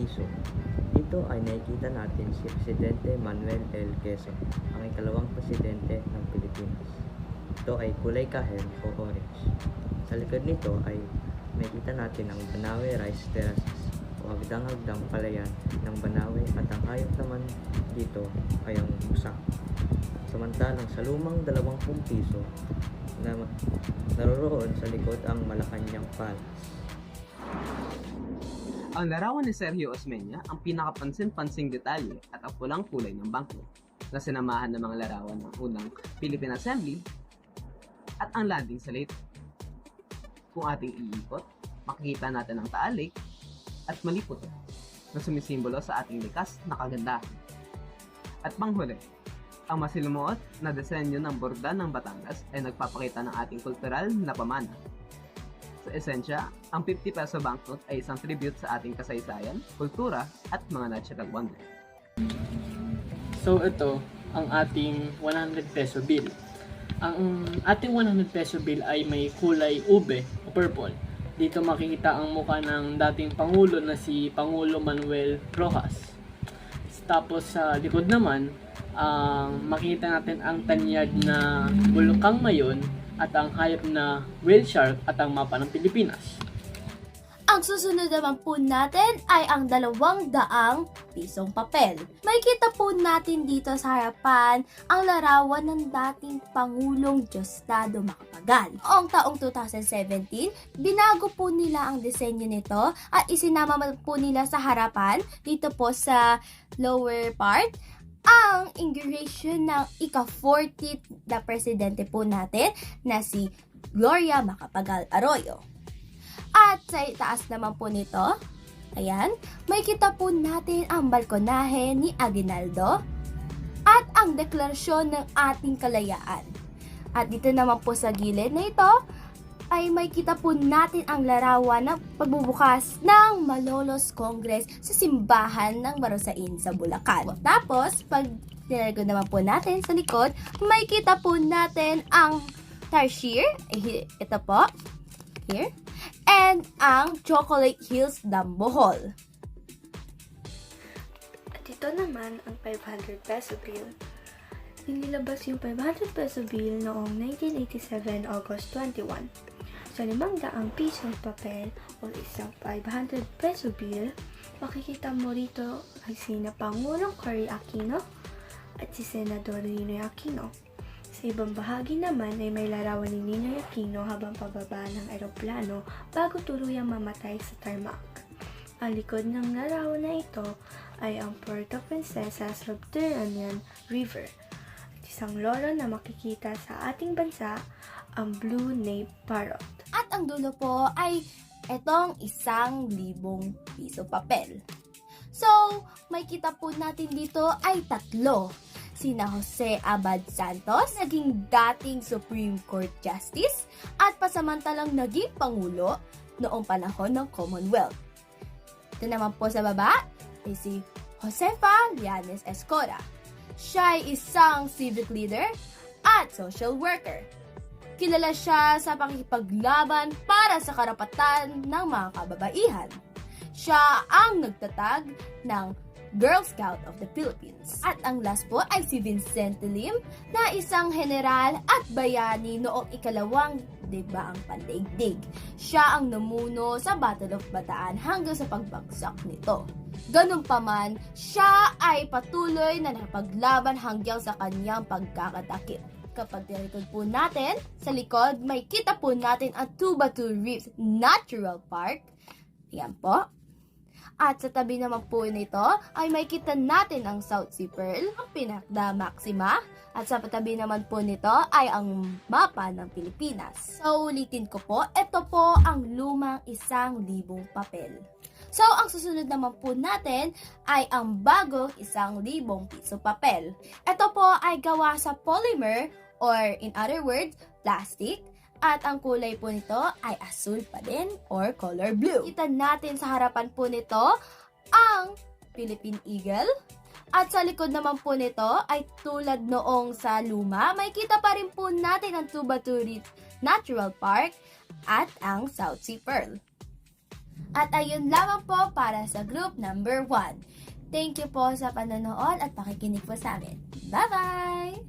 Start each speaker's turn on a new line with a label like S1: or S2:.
S1: piso. Dito ay nakikita natin si Presidente Manuel L. Quezon, ang ikalawang presidente ng Pilipinas. Ito ay kulay kahen o orange. Sa likod nito ay makikita natin ang Banawe Rice Terraces o hagdang-hagdang palayan ng Banawe, at ang hayop naman dito ay ang busak. Samantalang sa lumang 20 piso na naroroon sa likod ang Malacanang Palace.
S2: Ang larawan ni Sergio Osmeña ang pinakapansin-pansing detalye at ang pulang kulay ng bangko na sinamahan ng mga larawan ng unang Philippine Assembly at ang landing sa Leyte. Kung ating iikot, makikita natin ang taalik at maliputo na sumisimbolo sa ating likas na kagandahan. At panghuli, ang masilimuot na disenyo ng borda ng Batangas ay nagpapakita ng ating kultural na pamana. Sa esensya, ang 50 peso banknote ay isang tribute sa ating kasaysayan, kultura at mga natural wonder.
S3: So ito ang ating 100 peso bill. Ang ating 100 peso bill ay may kulay ube o purple. Dito makikita ang mukha ng dating Pangulo na si Pangulo Manuel Rojas. Tapos sa likod naman, makikita natin ang tanyag na bulkang mayon at ang hayop na whale shark at ang mapa ng Pilipinas.
S4: Ang susunod naman po natin ay ang 200 pisong papel. Makikita po natin dito sa harapan ang larawan ng dating Pangulong Diosdado Macapagal. Noong taong 2017, binago po nila ang disenyo nito at isinama po nila sa harapan dito po sa lower part ang inauguration ng ika-40th na presidente po natin na si Gloria Macapagal Arroyo. At sa itaas naman po nito, ayan, may kita po natin ang balkonahe ni Aguinaldo at ang deklarasyon ng ating kalayaan. At dito naman po sa gilid na ito, ay may kita po natin ang larawan ng pagbubukas ng Malolos Congress sa simbahan ng Marusain sa Bulacan. Tapos, pag nilargo naman po natin sa likod, may kita po natin ang Tarsier, ito po, here, and ang Chocolate Hills Dambohol.
S5: At ito naman ang 500 peso bill. Inilabas yung 500 peso bill noong 1987 August 21. Sa 500 pisong papel o isang 500 peso bill, makikita mo rito ay sina Pangulong Cory Aquino at si Senador Ninoy Aquino. Sa ibang bahagi naman ay may larawan ni Ninoy Aquino habang pababa ng eroplano bago tuluyang mamatay sa tarmac. Ang likod ng larawan na ito ay ang Puerto Princesa Subterranean River at isang loro na makikita sa ating bansa, ang Blue Nape Parrot.
S4: At ang dulo po ay etong 1,000 piso papel. So, may kita po natin dito ay tatlo. Sina Jose Abad Santos, naging dating Supreme Court Justice at pasamantalang naging Pangulo noong panahon ng Commonwealth. Ito naman po sa baba ay si Josefa Llanes Escora. Siya ay isang civic leader at social worker. Kilala siya sa pakikipaglaban para sa karapatan ng mga kababaihan. Siya ang nagtatag ng Girl Scout of the Philippines. At ang last po ay si Vicente Lim na isang general at bayani noong ikalawang digmaang pandaigdig. Siya ang namuno sa Battle of Bataan hanggang sa pagbagsak nito. Ganun pa man, siya ay patuloy na nakapaglaban hanggang sa kanyang pagkakatakip. Kapag nilikod po natin, sa likod may kita po natin ang Tubatu Reefs Natural Park. Yan po. At sa tabi naman po nito ay may kita natin ang South Sea Pearl, ang Pinakda Maxima. At sa patabi naman po nito ay ang mapa ng Pilipinas. So ulitin ko po, ito po ang lumang 1,000 papel. So ang susunod naman po natin ay ang bagong 1,000 piso papel. Ito po ay gawa sa polymer or in other words, plastic. At ang kulay po nito ay asul pa din or color blue. Kita natin sa harapan po nito ang Philippine Eagle. At sa likod naman po nito ay tulad noong sa luma, may kita pa rin po natin ang Tubatu Reef Natural Park at ang South Sea Pearl. At ayun lamang po para sa group number 1. Thank you po sa panonood at pakikinig po sa amin. Bye-bye!